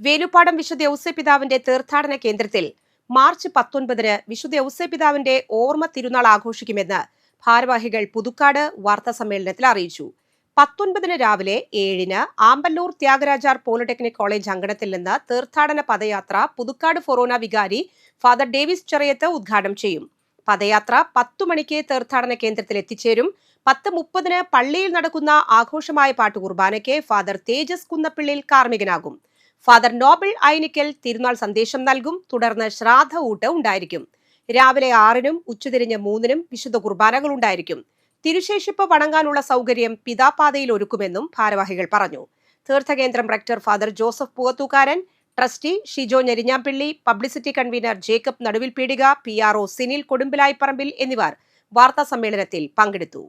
വേലുപ്പാടം വിശുദ്ധ ഔസേപിതാവിന്റെ തീർത്ഥാടന കേന്ദ്രത്തിൽ മാർച്ച് 19-ന് വിശുദ്ധ ഔസേപിതാവിന്റെ ഓർമ്മ തിരുനാൾ ആഘോഷിക്കുമെന്ന് ഭാരവാഹികൾ പുതുക്കാട് വാർത്താ സമ്മേളനത്തിൽ അറിയിച്ചു. 19-ന് രാവിലെ 7-ന് ആമ്പല്ലൂർ ത്യാഗരാജാർ പോളിടെക്നിക് കോളേജ് അങ്കണത്തിൽ നിന്ന് തീർത്ഥാടന പദയാത്ര പുതുക്കാട് ഫൊറോന വികാരി ഫാദർ ഡേവിസ് ചെറിയത്ത് ഉദ്ഘാടനം ചെയ്യും. പദയാത്ര 10 മണിക്ക് തീർത്ഥാടന കേന്ദ്രത്തിൽ എത്തിച്ചേരും. 10:30-ന് പള്ളിയിൽ നടക്കുന്ന ആഘോഷമായ പാട്ടുകുർബാനയ്ക്ക് ഫാദർ തേജസ് കുന്നപ്പിള്ളിൽ കാർമ്മികനാകും. ഫാദർ നോബിൾ ഐനിക്കൽ തിരുനാൾ സന്ദേശം നൽകും. തുടർന്ന് ശ്രാദ്ധ ഊട്ട് ഉണ്ടായിരിക്കും. രാവിലെ 6-നും ഉച്ചതിരിഞ്ഞ് 3-നും വിശുദ്ധ കുർബാനകൾ ഉണ്ടായിരിക്കും. തിരുശേഷിപ്പ് വണങ്ങാനുള്ള സൗകര്യം പിതാപാതയിൽ ഒരുക്കുമെന്നും ഭാരവാഹികൾ പറഞ്ഞു. തീർത്ഥകേന്ദ്രം rector father Joseph Poovathookkaran, trustee Shijo Njerinjampilly, publicity convener Jacob Naduvilpeedika, PRO Sinil Kodumbilayipparambil എന്നിവർ വാർത്താ സമ്മേളനത്തിൽ പങ്കെടുത്തു.